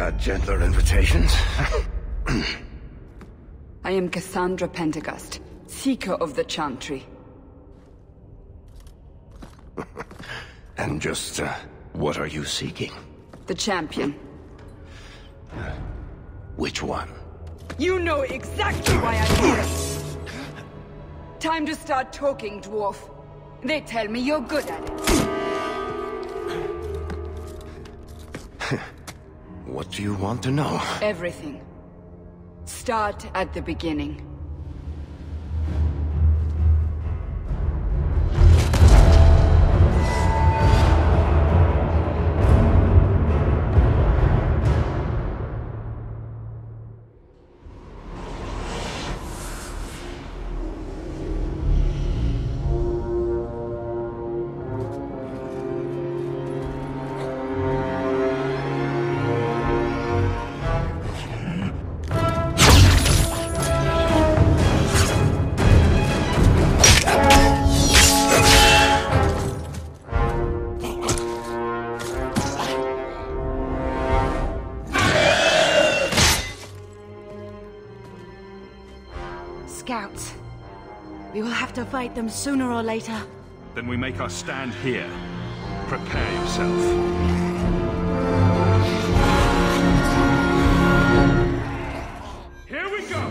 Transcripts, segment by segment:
had gentler invitations. I am Cassandra Pendergast, Seeker of the Chantry. And just, what are you seeking? The champion. Which one? You know exactly why I'm here! Time to start talking, dwarf. They tell me you're good at it. What do you want to know? Everything. Start at the beginning. Scouts. We will have to fight them sooner or later. Then we make our stand here. Prepare yourself. Here we go!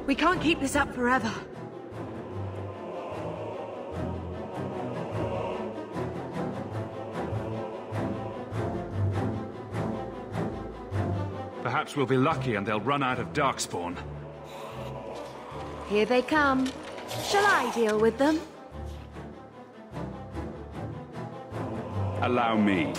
We can't keep this up forever. Perhaps we'll be lucky and they'll run out of Darkspawn. Here they come. Shall I deal with them? Allow me.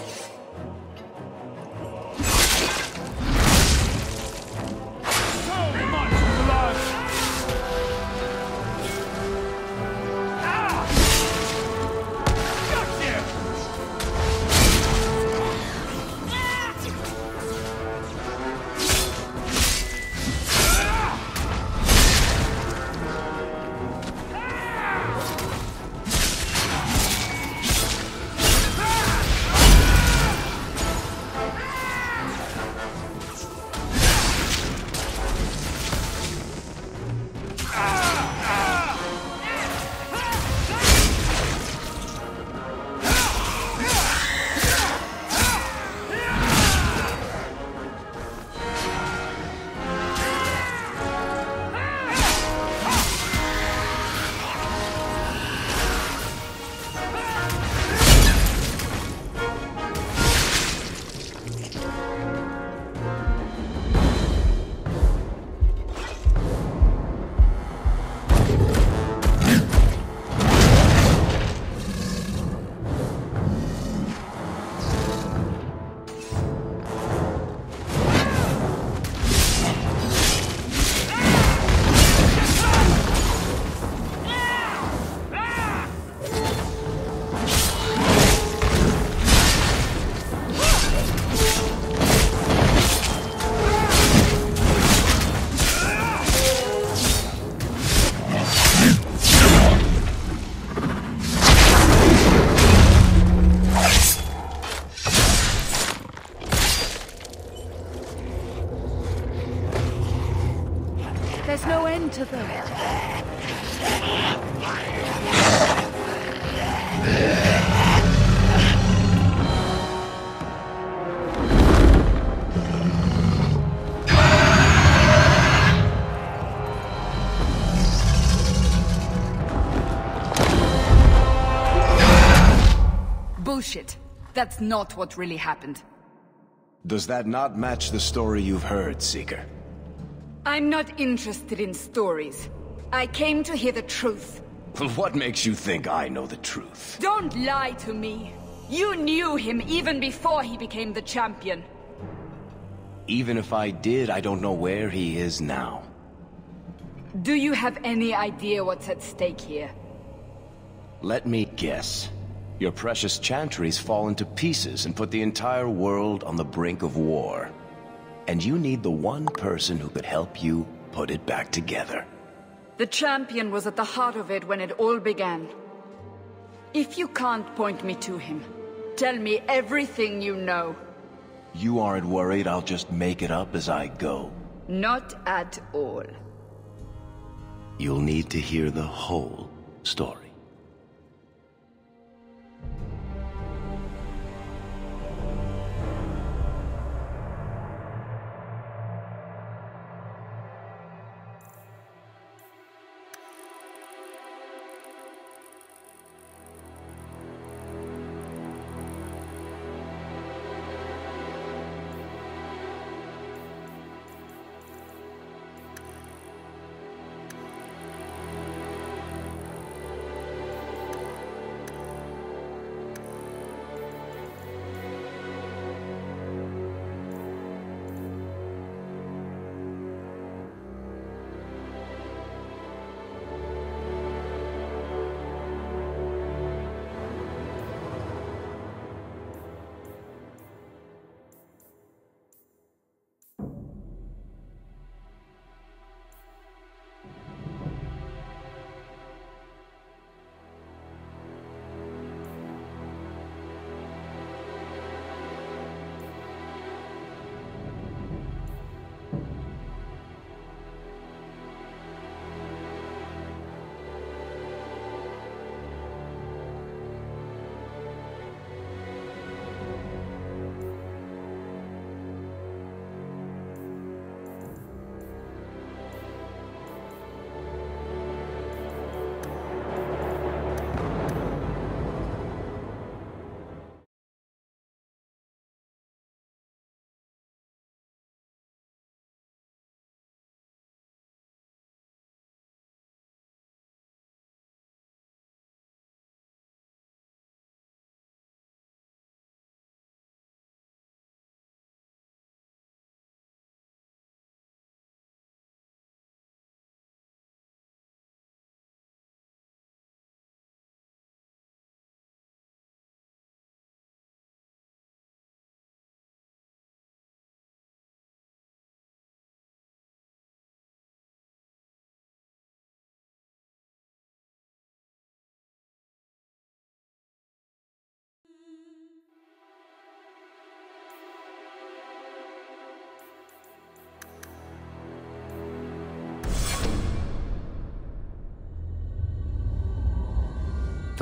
There's no end to them. bullshit. That's not what really happened. Does that not match the story you've heard, Seeker? I'm not interested in stories. I came to hear the truth. What makes you think I know the truth? Don't lie to me. You knew him even before he became the champion. Even if I did, I don't know where he is now. Do you have any idea what's at stake here? Let me guess. Your precious chantries fallen to pieces and put the entire world on the brink of war. And you need the one person who could help you put it back together. The champion was at the heart of it when it all began. If you can't point me to him, tell me everything you know. You aren't worried I'll just make it up as I go? Not at all. You'll need to hear the whole story.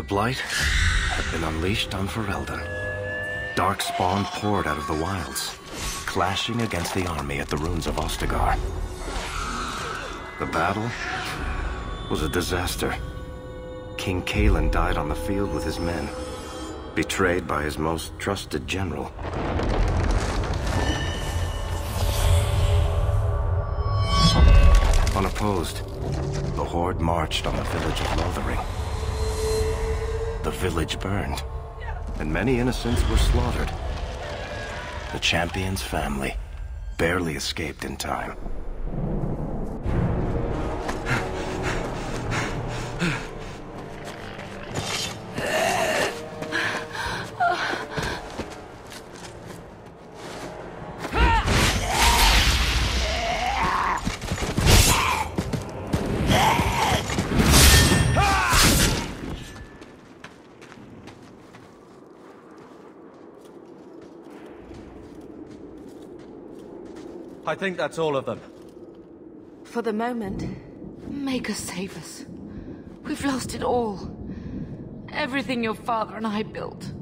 The Blight had been unleashed on Ferelden. Dark spawn poured out of the wilds, clashing against the army at the ruins of Ostagar. The battle was a disaster. King Cailan died on the field with his men, betrayed by his most trusted general. Unopposed, the Horde marched on the village of Lothering. The village burned, and many innocents were slaughtered. The champion's family barely escaped in time. I think that's all of them. For the moment, make us save us. We've lost it all. Everything your father and I built.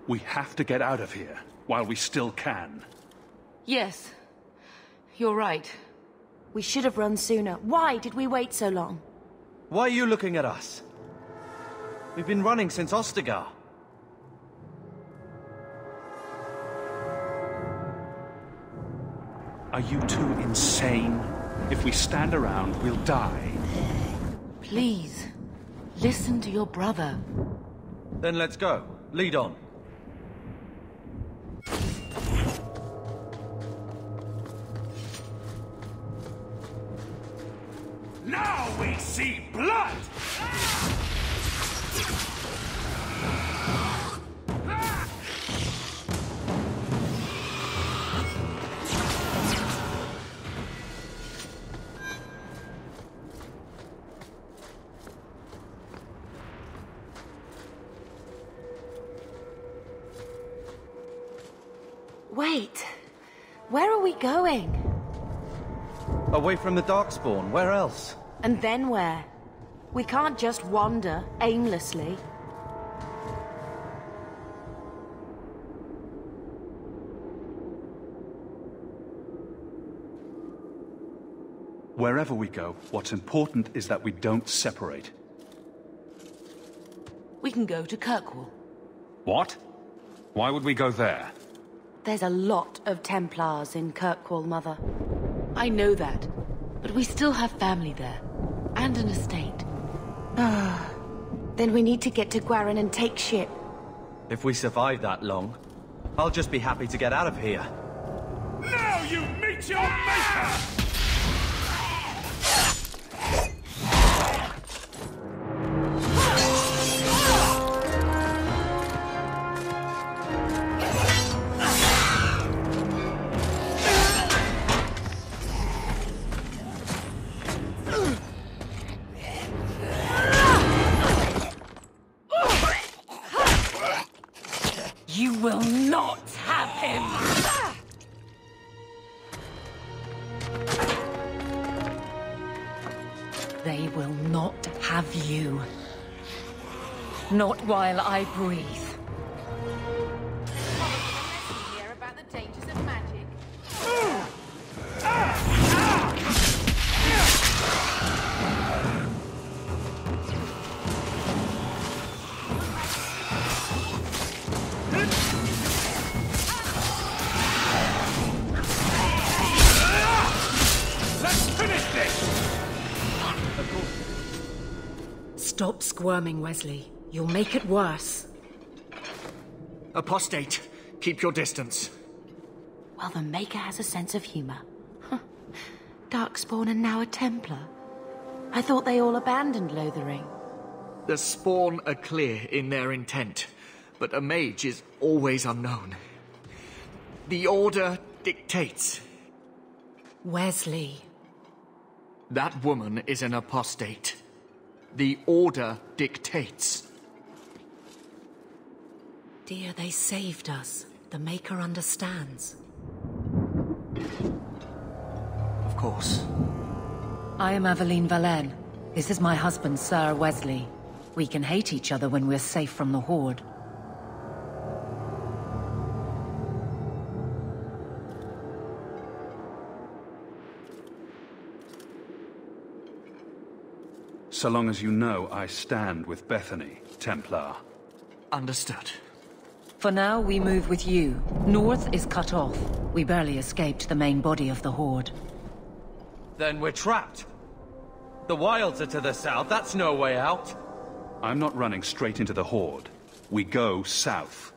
We have to get out of here while we still can. Yes, you're right. We should have run sooner. Why did we wait so long? Why are you looking at us? We've been running since Ostagar. Are you two insane? If we stand around, we'll die. Please, listen to your brother. Then let's go. Lead on. Now we see blood! Wait, where are we going? Away from the Darkspawn, where else? And then where? We can't just wander aimlessly. Wherever we go, what's important is that we don't separate. We can go to Kirkwall. What? Why would we go there? There's a lot of Templars in Kirkwall, Mother. I know that, but we still have family there, and an estate. Then we need to get to Gwarin and take ship. If we survive that long, I'll just be happy to get out of here. Now you meet your maker! You will not have him! They will not have you. Not while I breathe. Here about the dangers of magic. Stop squirming, Wesley. You'll make it worse. Apostate, keep your distance. Well, the Maker has a sense of humor. Darkspawn and now a Templar. I thought they all abandoned Lothering. The Spawn are clear in their intent, but a mage is always unknown. The Order dictates. Wesley. That woman is an apostate. The Order dictates. Dear, they saved us. The Maker understands. Of course. I am Aveline Valenne. This is my husband, Sir Wesley. We can hate each other when we're safe from the Horde. So long as you know I stand with Bethany, Templar. Understood. For now, we move with you. North is cut off. We barely escaped the main body of the Horde. Then we're trapped. The wilds are to the south, that's no way out. I'm not running straight into the Horde. We go south.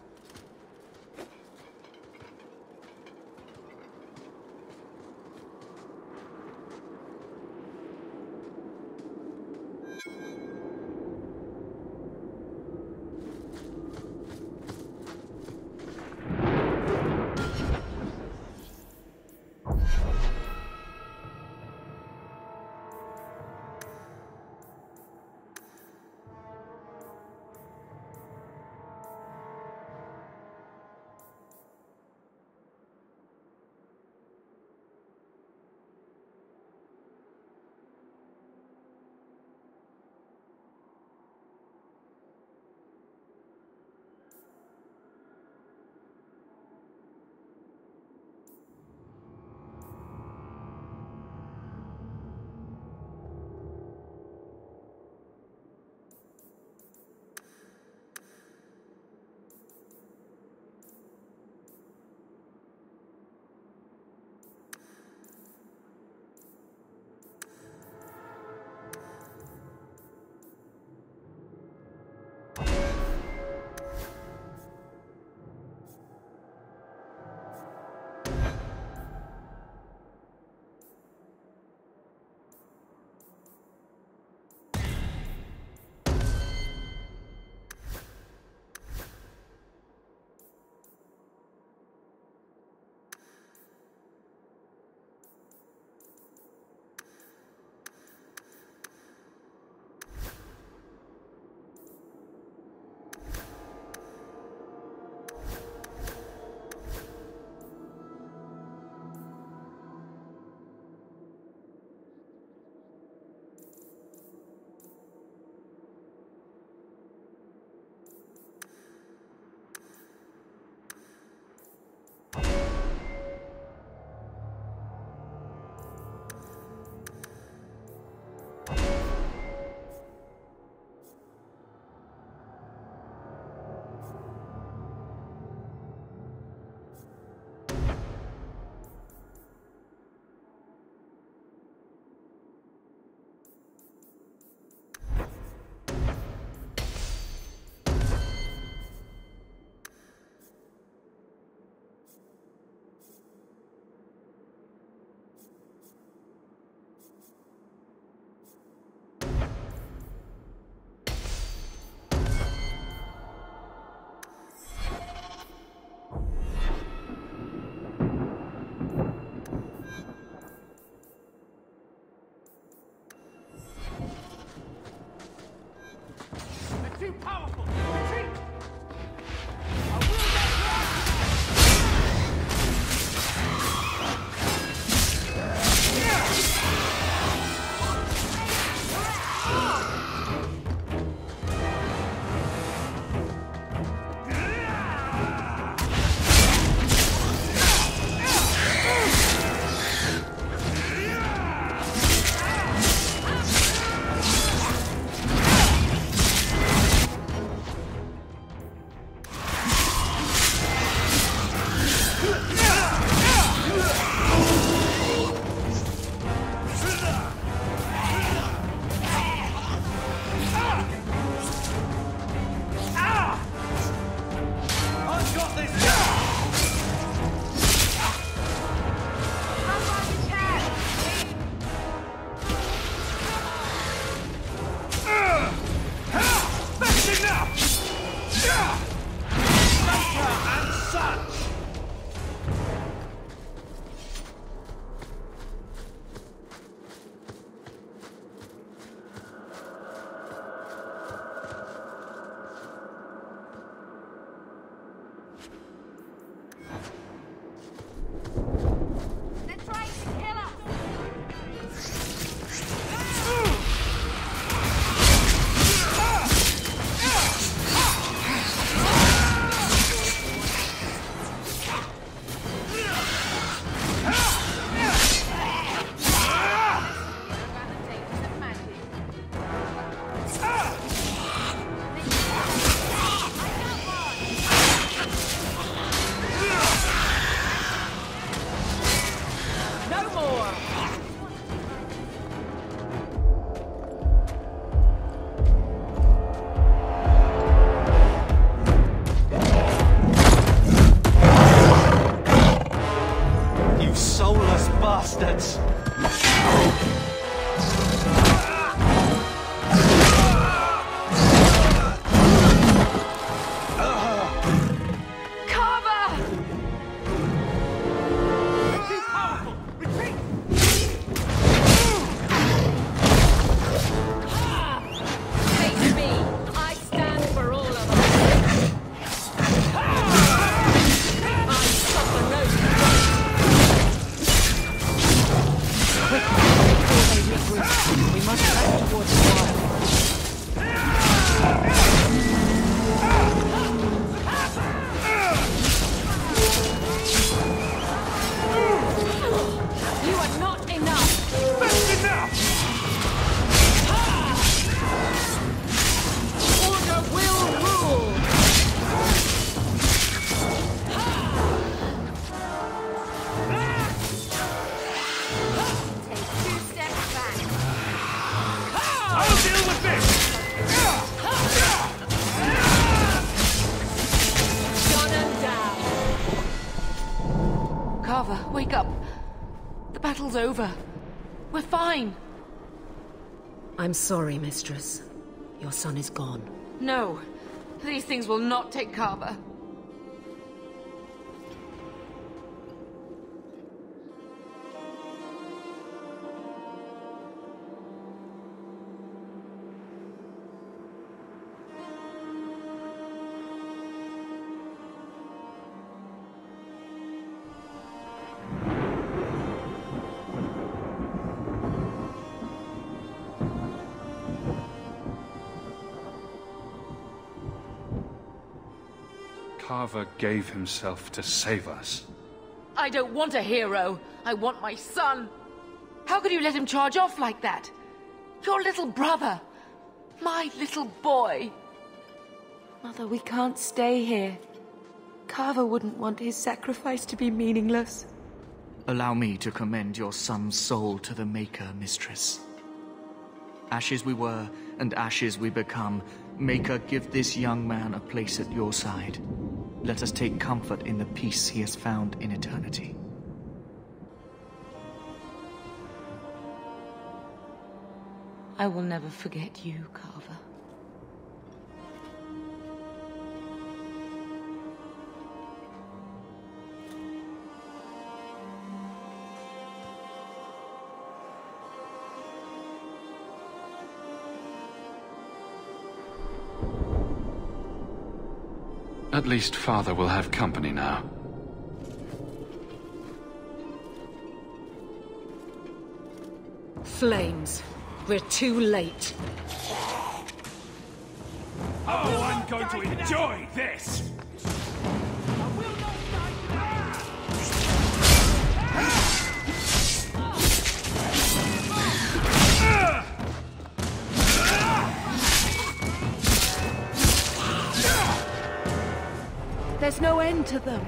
Carver, wake up. The battle's over. We're fine. I'm sorry, Mistress. Your son is gone. No, these things will not take Carver. Carver gave himself to save us. I don't want a hero. I want my son. How could you let him charge off like that? Your little brother. My little boy. Mother, we can't stay here. Carver wouldn't want his sacrifice to be meaningless. Allow me to commend your son's soul to the Maker, Mistress. Ashes we were, and ashes we become. Maker, give this young man a place at your side. Let us take comfort in the peace he has found in eternity. I will never forget you, Carver. At least Father will have company now. Flames. We're too late. Oh, I'm going to enjoy this! There's no end to them.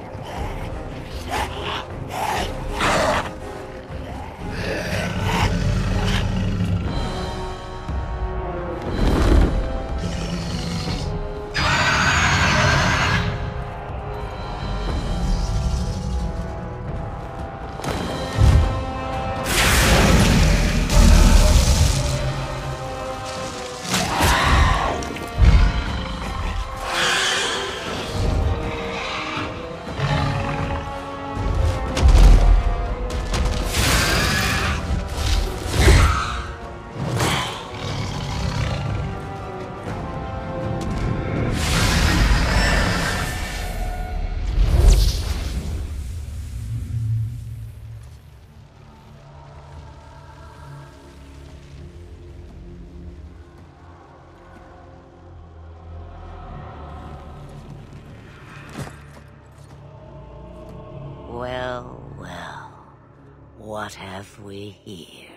Well, well, what have we here?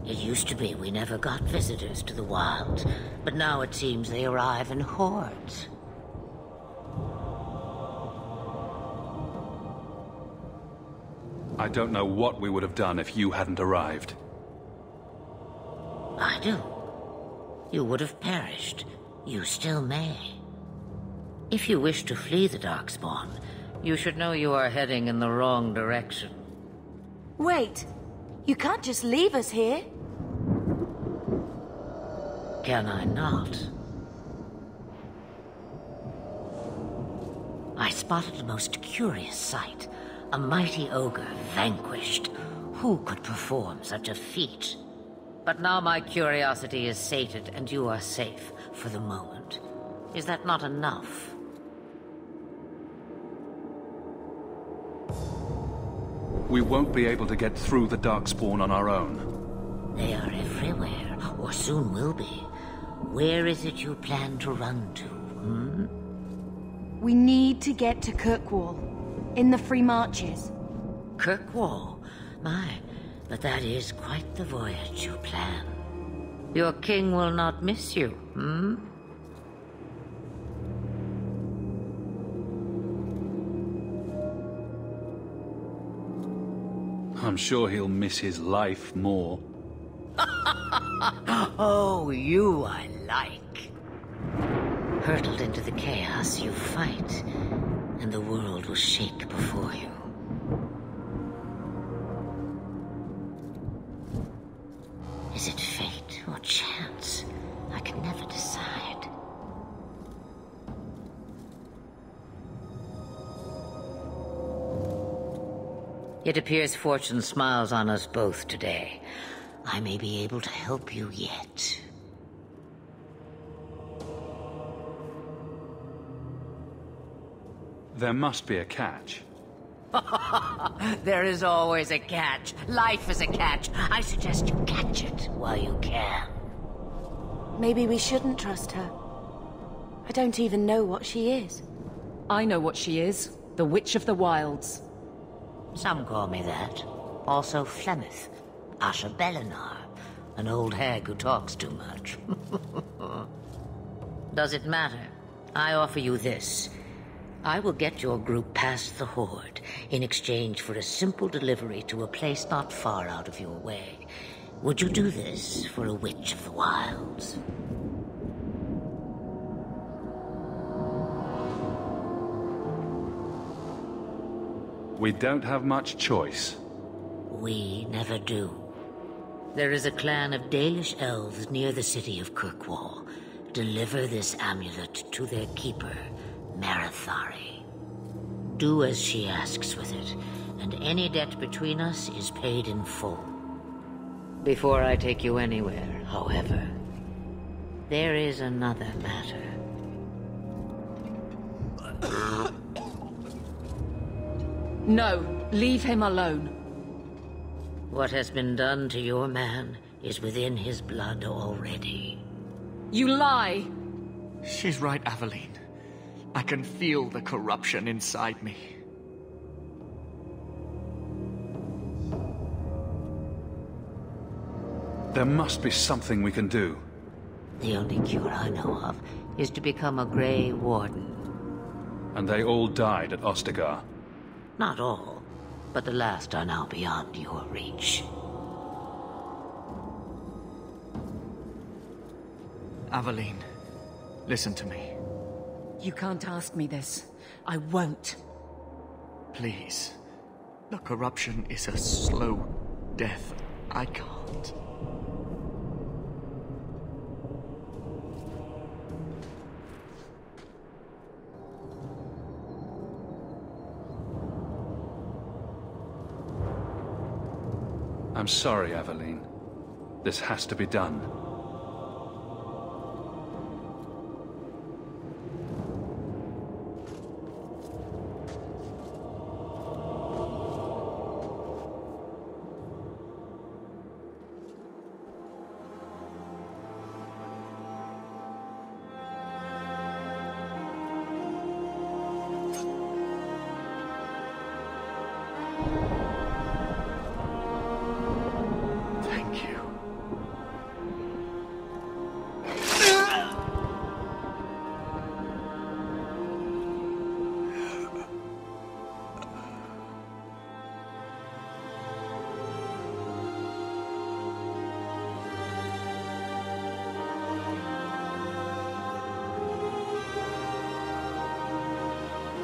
It used to be we never got visitors to the wilds, but now it seems they arrive in hordes. I don't know what we would have done if you hadn't arrived. I do. You would have perished. You still may. If you wish to flee the Darkspawn, you should know you are heading in the wrong direction. Wait. You can't just leave us here. Can I not? I spotted a most curious sight. A mighty ogre vanquished. Who could perform such a feat? But now my curiosity is sated, and you are safe for the moment. Is that not enough? We won't be able to get through the Darkspawn on our own. They are everywhere, or soon will be. Where is it you plan to run to, We need to get to Kirkwall, in the Free Marches. Kirkwall? My, but that is quite the voyage you plan. Your king will not miss you, I'm sure he'll miss his life more. Oh, you I like. Hurtled into the chaos, you fight, and the world will shake before you. Is it fate or chance? I can never decide. It appears fortune smiles on us both today. I may be able to help you yet. There must be a catch. There is always a catch. Life is a catch. I suggest you catch it while you can. Maybe we shouldn't trust her. I don't even know what she is. I know what she is. The Witch of the Wilds. Some call me that. Also Flemeth, Asha Belinar, an old hag who talks too much. Does it matter? I offer you this. I will get your group past the Horde in exchange for a simple delivery to a place not far out of your way. Would you do this for a Witch of the Wilds? We don't have much choice. We never do. There is a clan of Dalish elves near the city of Kirkwall. Deliver this amulet to their keeper, Marathari. Do as she asks with it, and any debt between us is paid in full. Before I take you anywhere, however, there is another matter. No, leave him alone. What has been done to your man is within his blood already. You lie! She's right, Aveline. I can feel the corruption inside me. There must be something we can do. The only cure I know of is to become a Grey Warden. And they all died at Ostagar. Not all, but the last are now beyond your reach. Aveline, listen to me. You can't ask me this. I won't. Please. The corruption is a slow death. I can't. I'm sorry, Aveline. This has to be done.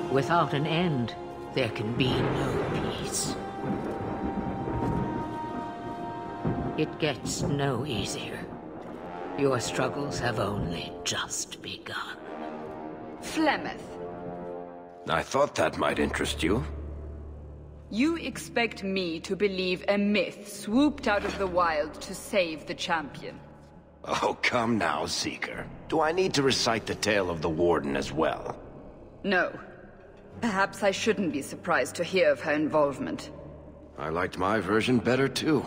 Without an end, there can be no peace. It gets no easier. Your struggles have only just begun. Flemeth, I thought that might interest you. you expect me to believe a myth swooped out of the wild to save the champion? Oh, come now, Seeker. Do I need to recite the tale of the Warden as well? No. Perhaps I shouldn't be surprised to hear of her involvement. I liked my version better, too.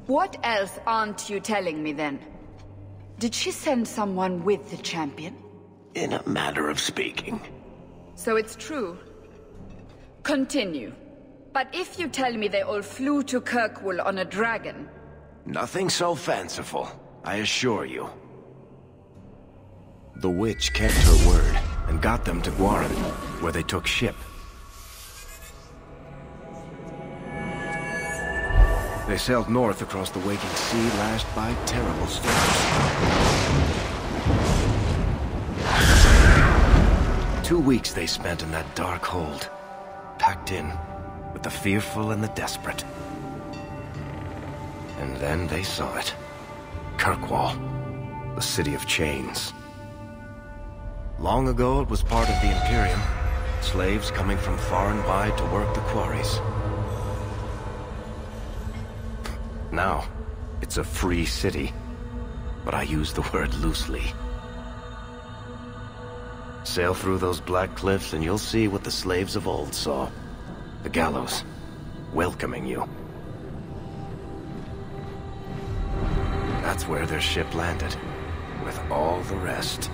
What else aren't you telling me, then? Did she send someone with the champion? In a matter of speaking. So it's true. Continue. But if you tell me they all flew to Kirkwall on a dragon... Nothing so fanciful, I assure you. The witch kept her word, and got them to Guaran, where they took ship. They sailed north across the waking sea, lashed by terrible storms. 2 weeks they spent in that dark hold, packed in with the fearful and the desperate. And then they saw it. Kirkwall, the city of chains. Long ago it was part of the Imperium, slaves coming from far and wide to work the quarries. Now, it's a free city, but I use the word loosely. Sail through those black cliffs and you'll see what the slaves of old saw. The gallows, welcoming you. That's where their ship landed, with all the rest.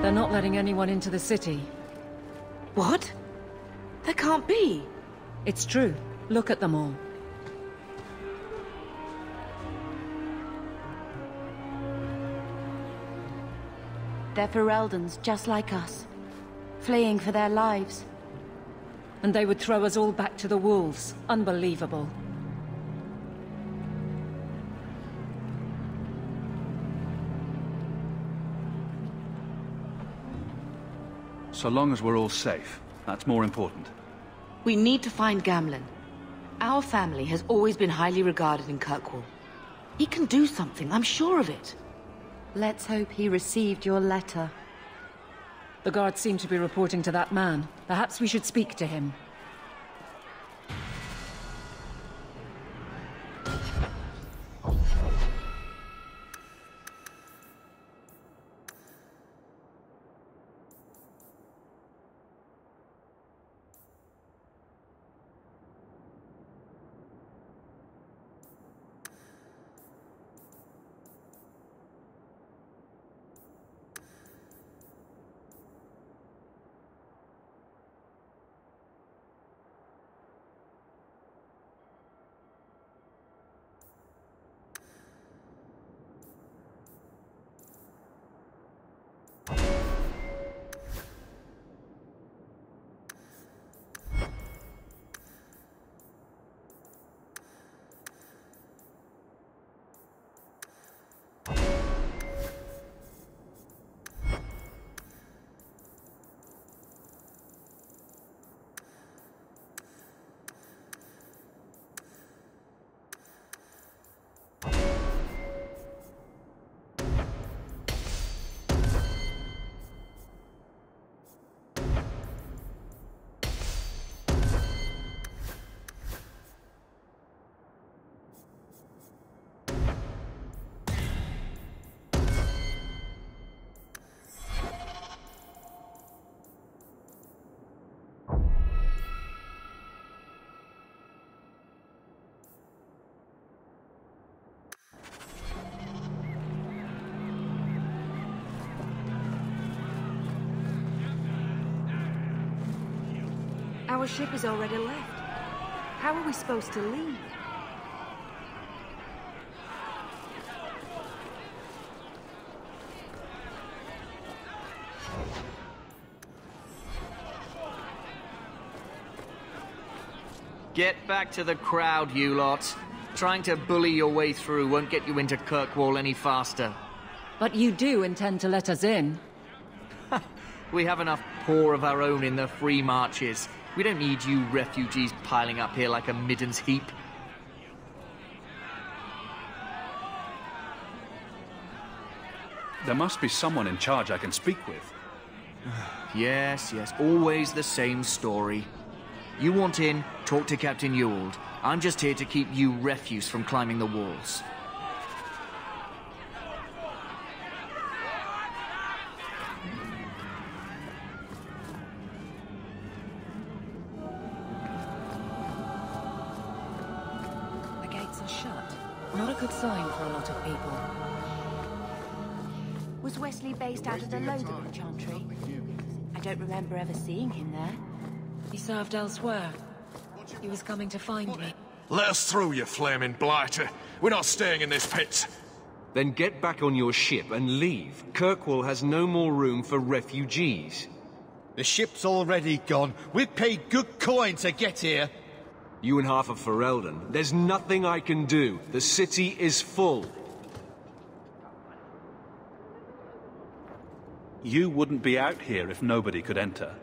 They're not letting anyone into the city. What? There can't be. It's true. Look at them all. They're Fereldans, just like us. Fleeing for their lives. And they would throw us all back to the wolves. Unbelievable. So long as we're all safe, that's more important. We need to find Gamlen. Our family has always been highly regarded in Kirkwall. He can do something, I'm sure of it. Let's hope he received your letter. The guards seem to be reporting to that man. Perhaps we should speak to him. Our ship has already left. How are we supposed to leave? Get back to the crowd, you lot. Trying to bully your way through won't get you into Kirkwall any faster. But you do intend to let us in. We have enough poor of our own in the free marches. We don't need you refugees piling up here like a middens heap. There must be someone in charge I can speak with. Yes, always the same story. You want in, talk to Captain Ewald. I'm just here to keep you refuse from climbing the walls. The gates are shut. Not a good sign for a lot of people. Was Wesley based out of the Lothian Chantry? I don't remember ever seeing him there. He served elsewhere. He was coming to find me. Let us through, you flaming blighter. We're not staying in this pit. Then get back on your ship and leave. Kirkwall has no more room for refugees. The ship's already gone. We've paid good coin to get here. You and half of Ferelden. There's nothing I can do. The city is full. You wouldn't be out here if nobody could enter.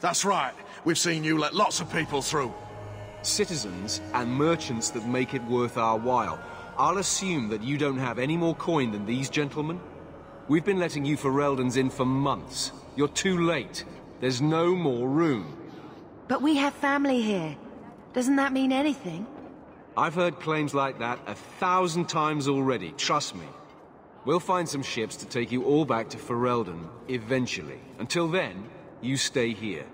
That's right. We've seen you let lots of people through. Citizens and merchants that make it worth our while. I'll assume that you don't have any more coin than these gentlemen. We've been letting you Fereldans in for months. You're too late. There's no more room. But we have family here. Doesn't that mean anything? I've heard claims like that 1,000 times already, trust me. We'll find some ships to take you all back to Ferelden, eventually. Until then, you stay here.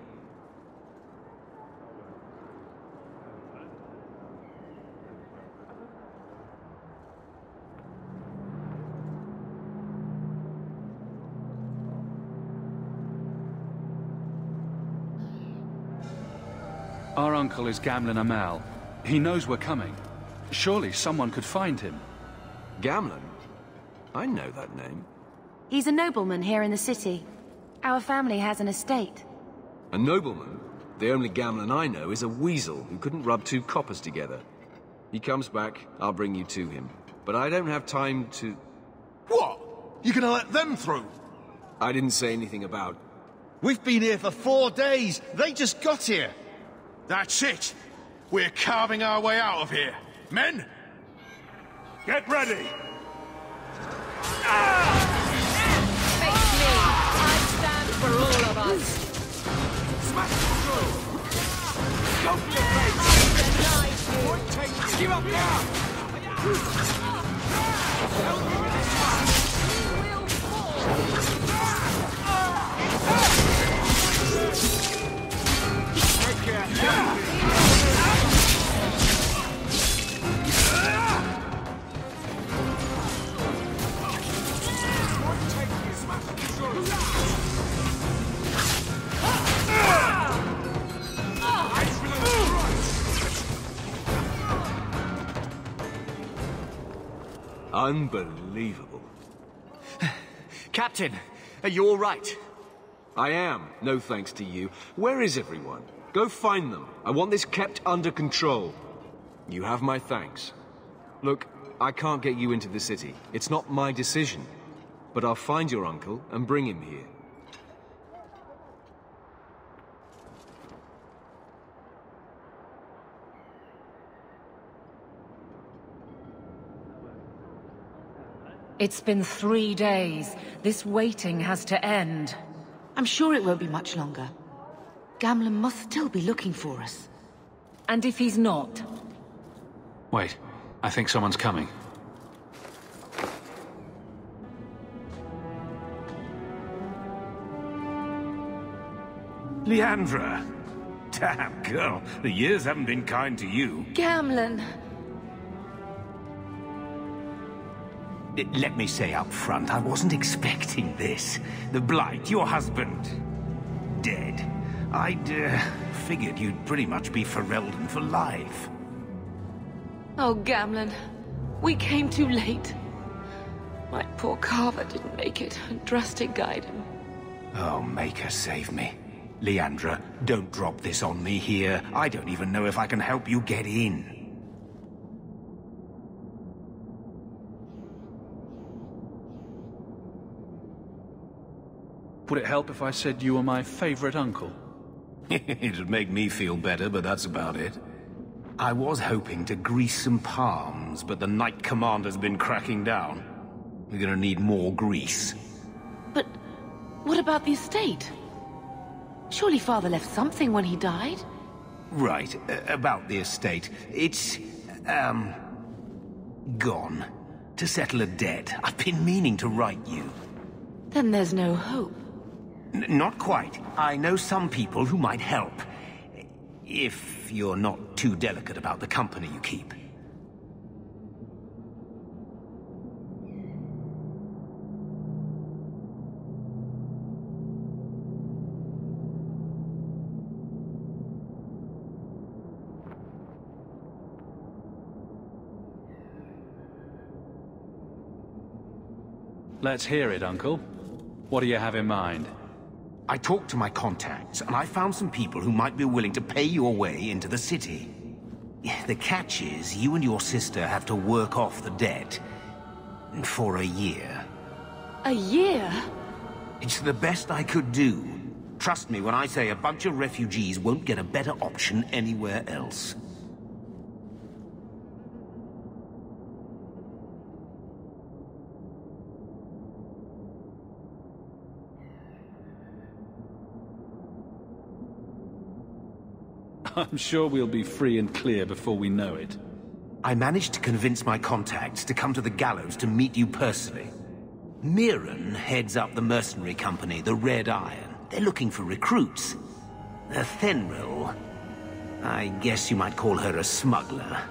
Our uncle is Gamlen Amal. He knows we're coming. Surely someone could find him. Gamlen? I know that name. He's a nobleman here in the city. Our family has an estate. A nobleman? The only Gamlen I know is a weasel who couldn't rub 2 coppers together. He comes back, I'll bring you to him. But I don't have time to... What? You gonna let them through? I didn't say anything about... We've been here for 4 days. They just got here. That's it. We're carving our way out of here. Men? Get ready! Face me! I stand for all of us! Smash through! Go for your face! Point take you! Give up now! Help me with this one! You will fall! Take care! Unbelievable. Captain, are you all right? I am, no thanks to you. Where is everyone? Go find them. I want this kept under control. You have my thanks. Look, I can't get you into the city. It's not my decision. But I'll find your uncle and bring him here. It's been 3 days. This waiting has to end. I'm sure it won't be much longer. Gamlen must still be looking for us. And if he's not? Wait, I think someone's coming. Leandra! Damn, girl, the years haven't been kind to you. Gamlen! Let me say up front, I wasn't expecting this. The Blight, your husband, dead. I'd figured you'd pretty much be Ferelden for life. Oh, Gamlen. We came too late. My poor Carver didn't make it, and Drastic guide him. Oh, Maker, save me. Leandra, don't drop this on me here. I don't even know if I can help you get in. Would it help if I said you were my favorite uncle? It'd make me feel better, but that's about it. I was hoping to grease some palms, but the Knight Commander's been cracking down. We're gonna need more grease. But what about the estate? Surely Father left something when he died? Right, about the estate. It's, gone. To settle a debt. I've been meaning to write you. Then there's no hope. Not quite. I know some people who might help. If you're not too delicate about the company you keep. Let's hear it, Uncle. What do you have in mind? I talked to my contacts, and I found some people who might be willing to pay your way into the city. The catch is, you and your sister have to work off the debt. For a year. A year? It's the best I could do. Trust me when I say a bunch of refugees won't get a better option anywhere else. I'm sure we'll be free and clear before we know it. I managed to convince my contacts to come to the gallows to meet you personally. Mirren heads up the mercenary company, the Red Iron. They're looking for recruits. Fenrir, I guess you might call her a smuggler.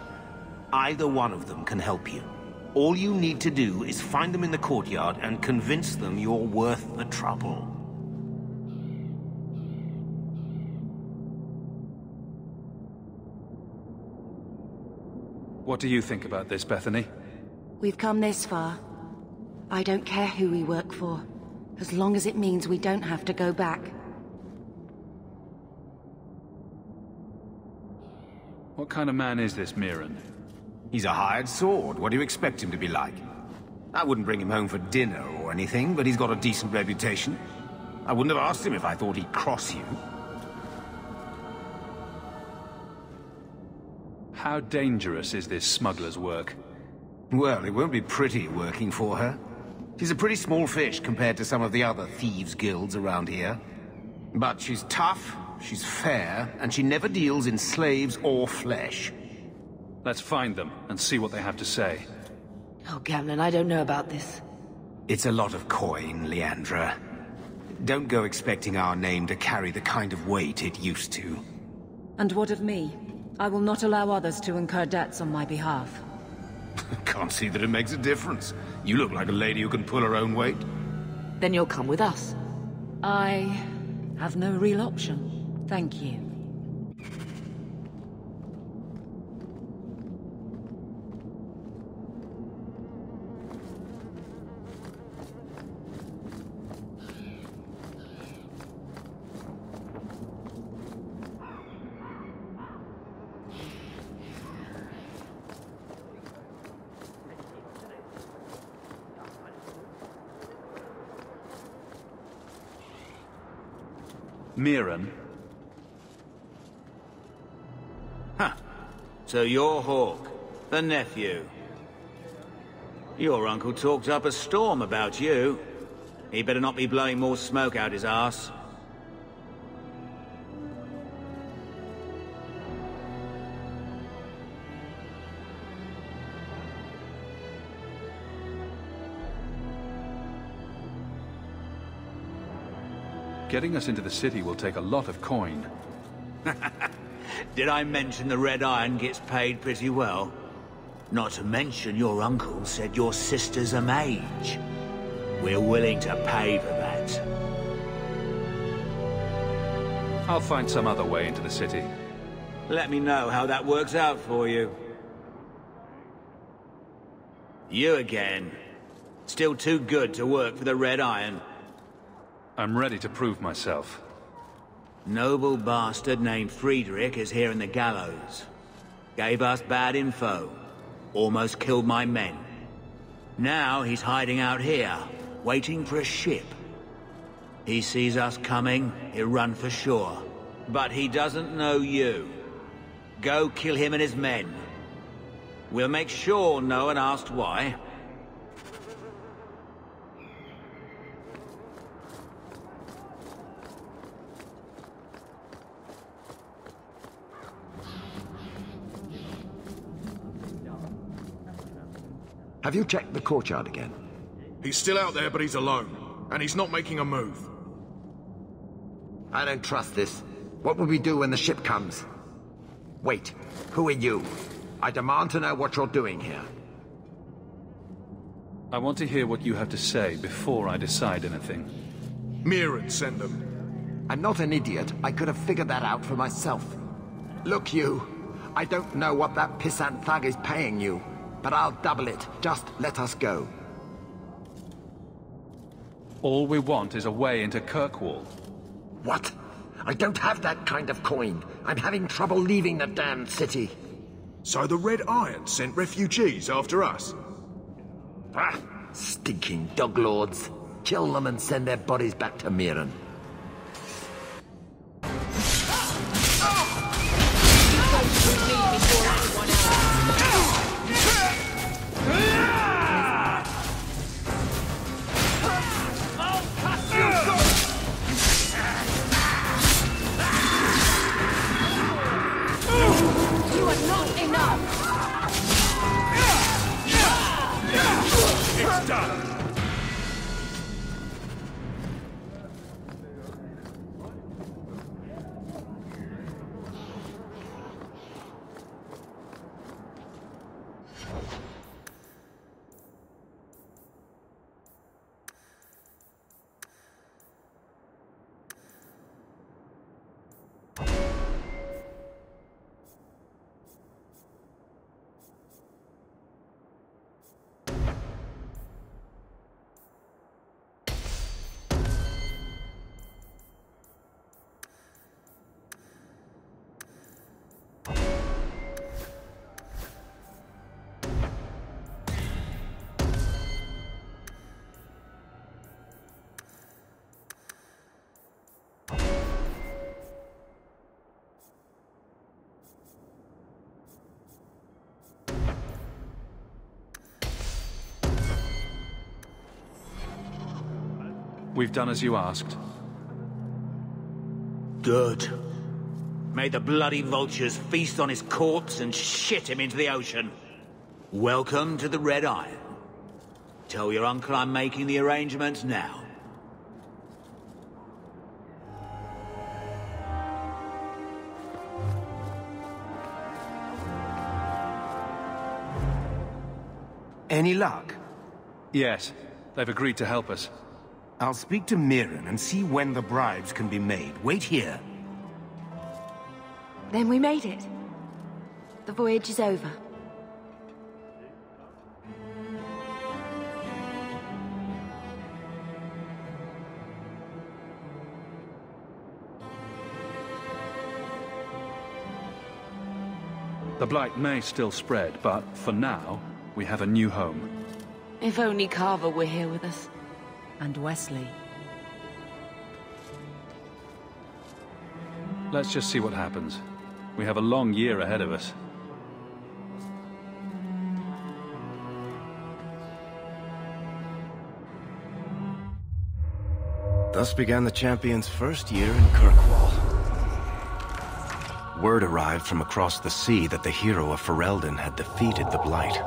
Either one of them can help you. All you need to do is find them in the courtyard and convince them you're worth the trouble. What do you think about this, Bethany? We've come this far. I don't care who we work for, as long as it means we don't have to go back. What kind of man is this Mirren? He's a hired sword. What do you expect him to be like? I wouldn't bring him home for dinner or anything, but he's got a decent reputation. I wouldn't have asked him if I thought he'd cross you. How dangerous is this smuggler's work? Well, it won't be pretty working for her. She's a pretty small fish compared to some of the other thieves' guilds around here. But she's tough, she's fair, and she never deals in slaves or flesh. Let's find them and see what they have to say. Oh, Gamlen, I don't know about this. It's a lot of coin, Leandra. Don't go expecting our name to carry the kind of weight it used to. And what of me? I will not allow others to incur debts on my behalf. Can't see that it makes a difference. You look like a lady who can pull her own weight. Then you'll come with us. I have no real option. Thank you. Mirren? Huh. So you're Hawk, the nephew. Your uncle talked up a storm about you. He better not be blowing more smoke out his arse. Getting us into the city will take a lot of coin. Did I mention the Red Iron gets paid pretty well? Not to mention your uncle said your sister's a mage. We're willing to pay for that. I'll find some other way into the city. Let me know how that works out for you. You again. Still too good to work for the Red Iron. I'm ready to prove myself. Noble bastard named Friedrich is here in the gallows. Gave us bad info. Almost killed my men. Now he's hiding out here, waiting for a ship. He sees us coming, he'll run for sure. But he doesn't know you. Go kill him and his men. We'll make sure no one asked why. Have you checked the courtyard again? He's still out there, but he's alone. And he's not making a move. I don't trust this. What will we do when the ship comes? Wait, who are you? I demand to know what you're doing here. I want to hear what you have to say before I decide anything. Mirren sent them. I'm not an idiot. I could have figured that out for myself. Look, you. I don't know what that pissant thug is paying you, but I'll double it. Just let us go. All we want is a way into Kirkwall. What? I don't have that kind of coin. I'm having trouble leaving the damned city. So the Red Iron sent refugees after us? Ah, stinking dog lords. Kill them and send their bodies back to Mirren. You are not enough! It's done! We've done as you asked. Good. May the bloody vultures feast on his corpse and shit him into the ocean. Welcome to the Red Iron. Tell your uncle I'm making the arrangements now. Any luck? Yes, they've agreed to help us. I'll speak to Mirren and see when the bribes can be made. Wait here. Then we made it. The voyage is over. The blight may still spread, but for now, we have a new home. If only Carver were here with us. And Wesley. Let's just see what happens. We have a long year ahead of us. Thus began the champion's first year in Kirkwall. Word arrived from across the sea that the hero of Ferelden had defeated the Blight.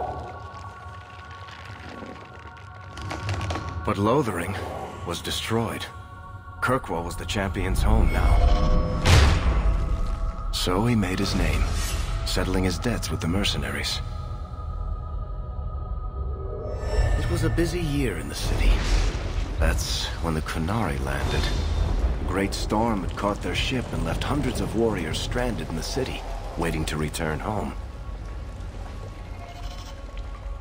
But Lothering was destroyed. Kirkwall was the champion's home now. So he made his name, settling his debts with the mercenaries. It was a busy year in the city. That's when the Qunari landed. A great storm had caught their ship and left hundreds of warriors stranded in the city, waiting to return home.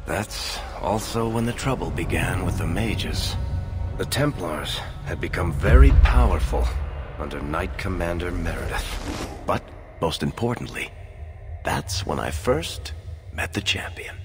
That's also when the trouble began with the mages. The Templars had become very powerful under Knight Commander Meredith. But, most importantly, that's when I first met the champion.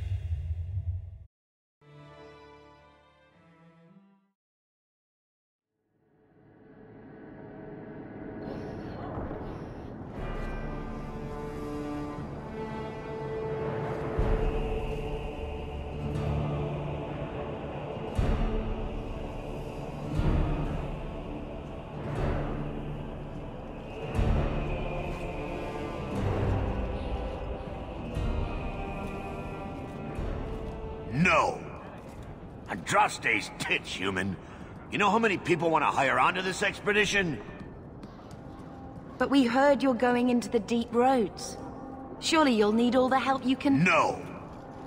Andraste's tits, human. You know how many people want to hire onto this expedition? But we heard you're going into the deep roads. Surely you'll need all the help you can... No!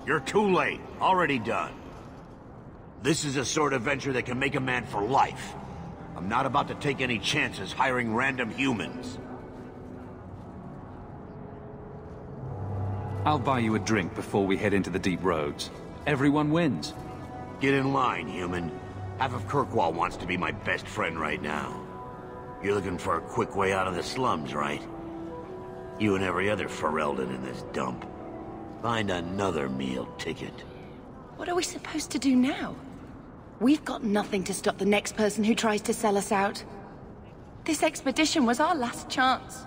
You're too late. Already done. This is a sort of venture that can make a man for life. I'm not about to take any chances hiring random humans. I'll buy you a drink before we head into the deep roads. Everyone wins. Get in line, human. Half of Kirkwall wants to be my best friend right now. You're looking for a quick way out of the slums, right? You and every other Ferelden in this dump. Find another meal ticket. What are we supposed to do now? We've got nothing to stop the next person who tries to sell us out. This expedition was our last chance.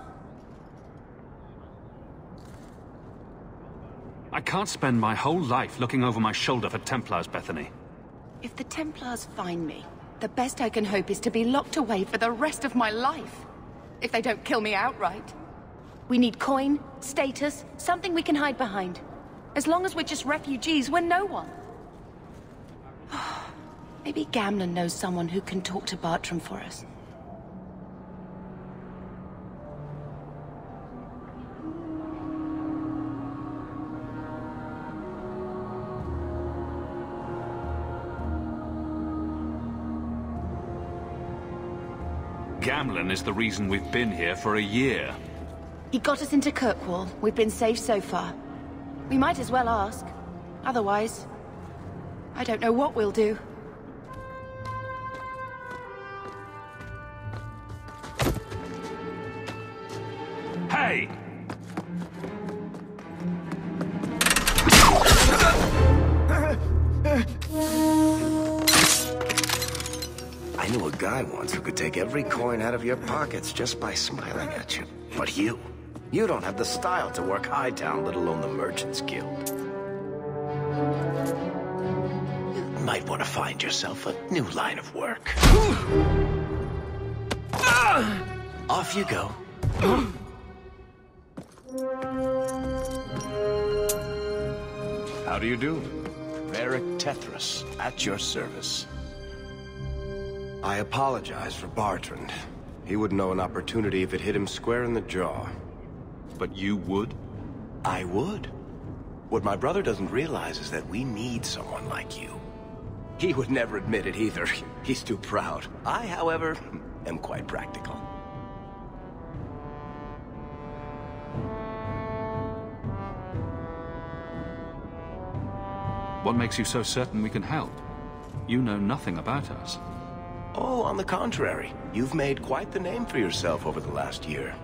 I can't spend my whole life looking over my shoulder for Templars, Bethany. If the Templars find me, the best I can hope is to be locked away for the rest of my life. If they don't kill me outright. We need coin, status, something we can hide behind. As long as we're just refugees, we're no one. Maybe Gamlen knows someone who can talk to Bartram for us. Gamlen is the reason we've been here for a year. He got us into Kirkwall. We've been safe so far. We might as well ask. Otherwise, I don't know what we'll do. Hey! I knew a guy once who could take every coin out of your pockets just by smiling at you. But you don't have the style to work Hightown, let alone the Merchants Guild. You might want to find yourself a new line of work. Off you go. How do you do? Varric Tethras, at your service. I apologize for Bartrand. He wouldn't know an opportunity if it hit him square in the jaw. But you would? I would. What my brother doesn't realize is that we need someone like you. He would never admit it either. He's too proud. I, however, am quite practical. What makes you so certain we can help? You know nothing about us. Oh, on the contrary. You've made quite the name for yourself over the last year.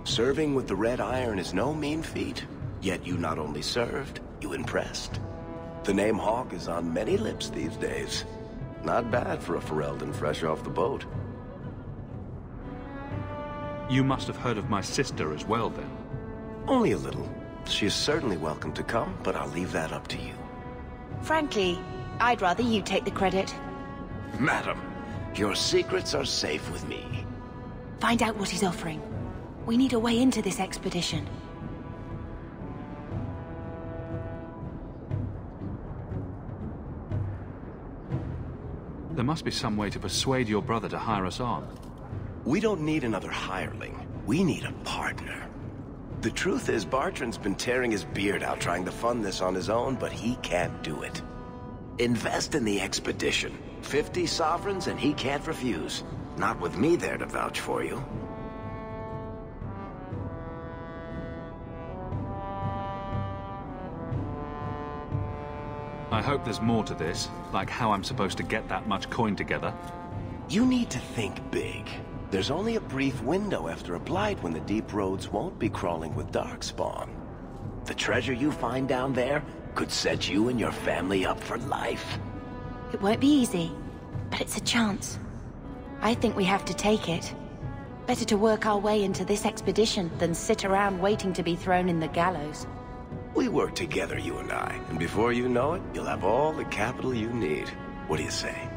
Serving with the Red Iron is no mean feat. Yet you not only served, you impressed. The name Hawk is on many lips these days. Not bad for a Ferelden fresh off the boat. You must have heard of my sister as well, then. Only a little. She is certainly welcome to come, but I'll leave that up to you. Frankly, I'd rather you take the credit. Madam, your secrets are safe with me. Find out what he's offering. We need a way into this expedition. There must be some way to persuade your brother to hire us on. We don't need another hireling. We need a partner. The truth is, Bartrand's been tearing his beard out trying to fund this on his own, but he can't do it. Invest in the expedition. 50 sovereigns and he can't refuse. Not with me there to vouch for you. I hope there's more to this, like how I'm supposed to get that much coin together. You need to think big. There's only a brief window after a blight when the deep roads won't be crawling with darkspawn. The treasure you find down there could set you and your family up for life. It won't be easy, but it's a chance. I think we have to take it. Better to work our way into this expedition than sit around waiting to be thrown in the gallows. We work together, you and I, and before you know it, you'll have all the capital you need. What do you say?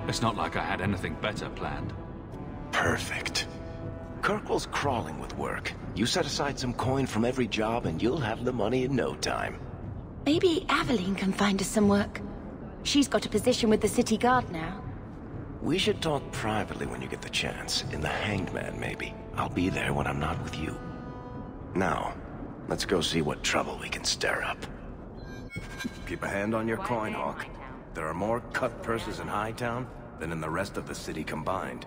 It's not like I had anything better planned. Perfect. Kirkwall's crawling with work. You set aside some coin from every job and you'll have the money in no time. Maybe Aveline can find us some work. She's got a position with the city guard now. We should talk privately when you get the chance. In the Hanged Man, maybe. I'll be there when I'm not with you. Now, let's go see what trouble we can stir up. Keep a hand on your coin, Hawk. There are more cut purses in Hightown than in the rest of the city combined.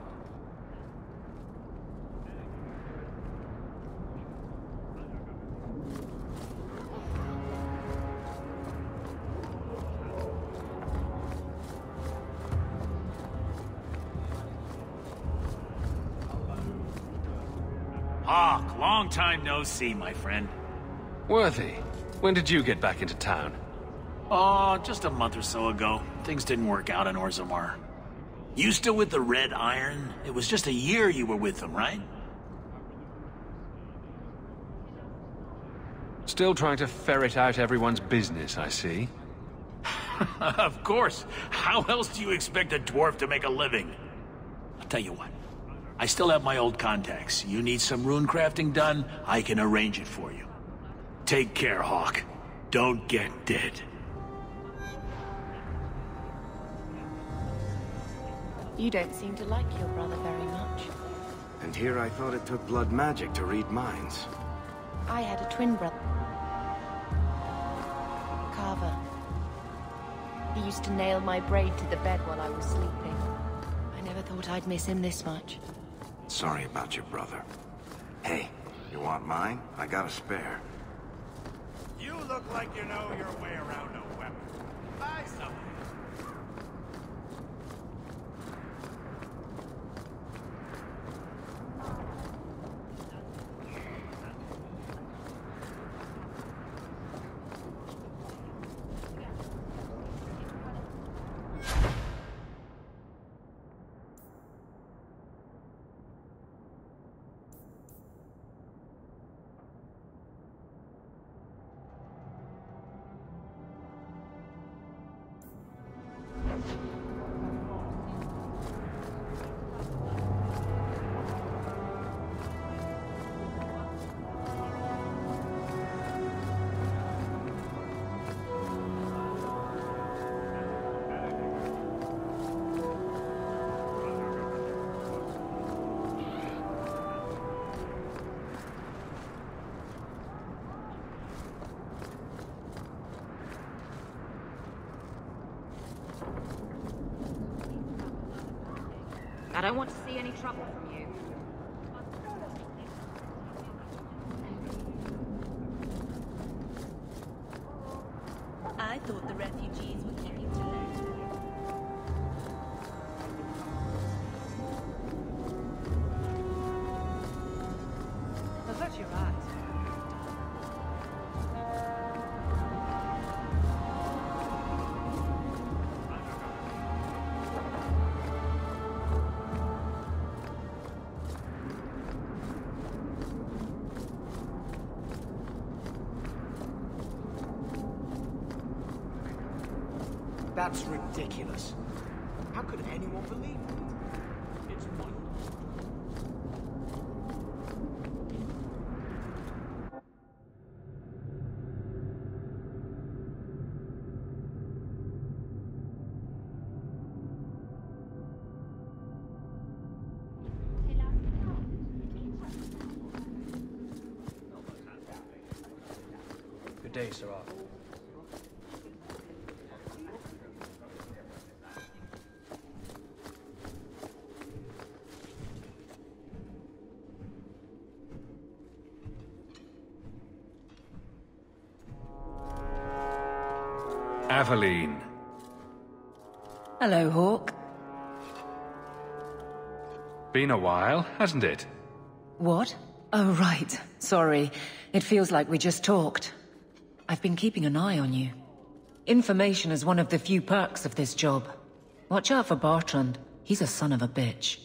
Hawk, long time no see, my friend. Worthy, when did you get back into town? Oh, just a month or so ago. Things didn't work out in Orzammar. You still with the Red Iron? It was just a year you were with them, right? Still trying to ferret out everyone's business, I see. Of course. How else do you expect a dwarf to make a living? I'll tell you what. I still have my old contacts. You need some rune crafting done, I can arrange it for you. Take care, Hawk. Don't get dead. You don't seem to like your brother very much. And here I thought it took blood magic to read minds. I had a twin brother. Carver. He used to nail my braid to the bed while I was sleeping. I never thought I'd miss him this much. Sorry about your brother. Hey, you want mine? I got a spare. You look like you know your way around a weapon. Buy something. I don't want to see any trouble from you. I thought the refugees were keeping to land. I bet you're right. That's ridiculous. How could anyone believe it? It's wonderful. Good day, Sirrah. Aveline. Hello, Hawk. Been a while, hasn't it? What? Oh, right. Sorry. It feels like we just talked. I've been keeping an eye on you. Information is one of the few perks of this job. Watch out for Bartrand. He's a son of a bitch.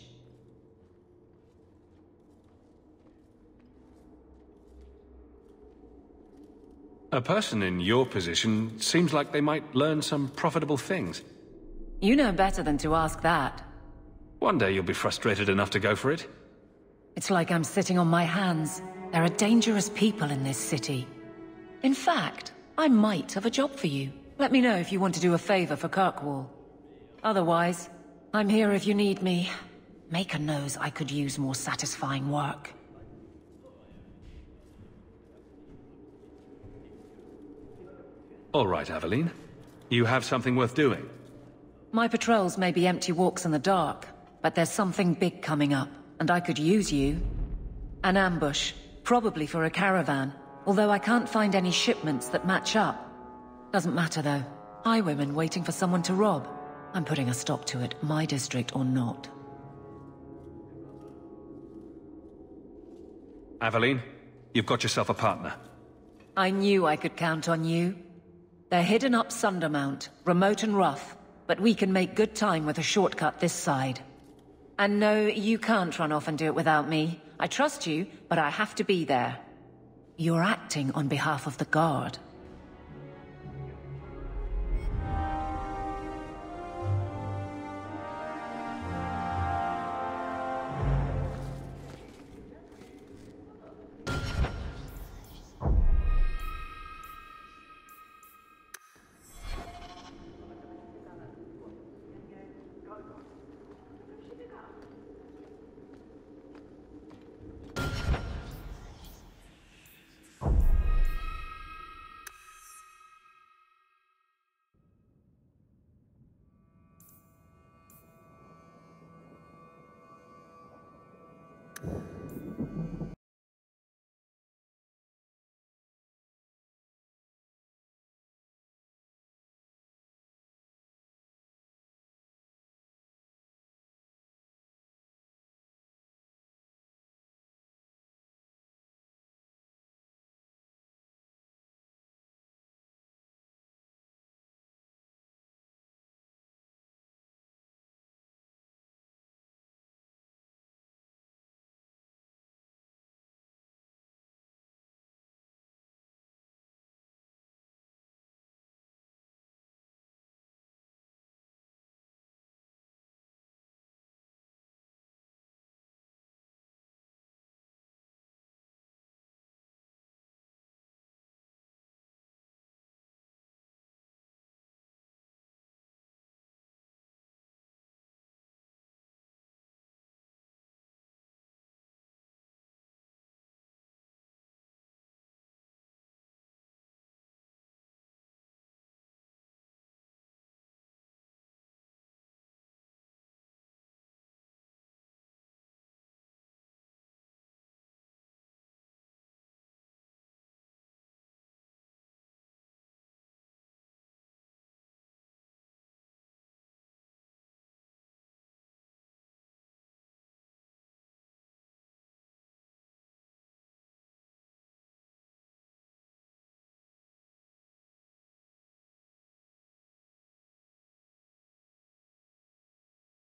A person in your position seems like they might learn some profitable things. You know better than to ask that. One day you'll be frustrated enough to go for it. It's like I'm sitting on my hands. There are dangerous people in this city. In fact, I might have a job for you. Let me know if you want to do a favor for Kirkwall. Otherwise, I'm here if you need me. Maker knows I could use more satisfying work. All right, Aveline. You have something worth doing. My patrols may be empty walks in the dark, but there's something big coming up, and I could use you. An ambush, probably for a caravan, although I can't find any shipments that match up. Doesn't matter though. Highwaymen waiting for someone to rob. I'm putting a stop to it, my district or not. Aveline, you've got yourself a partner. I knew I could count on you. They're hidden up Sundermount, remote and rough, but we can make good time with a shortcut this side. And no, you can't run off and do it without me. I trust you, but I have to be there. You're acting on behalf of the Guard.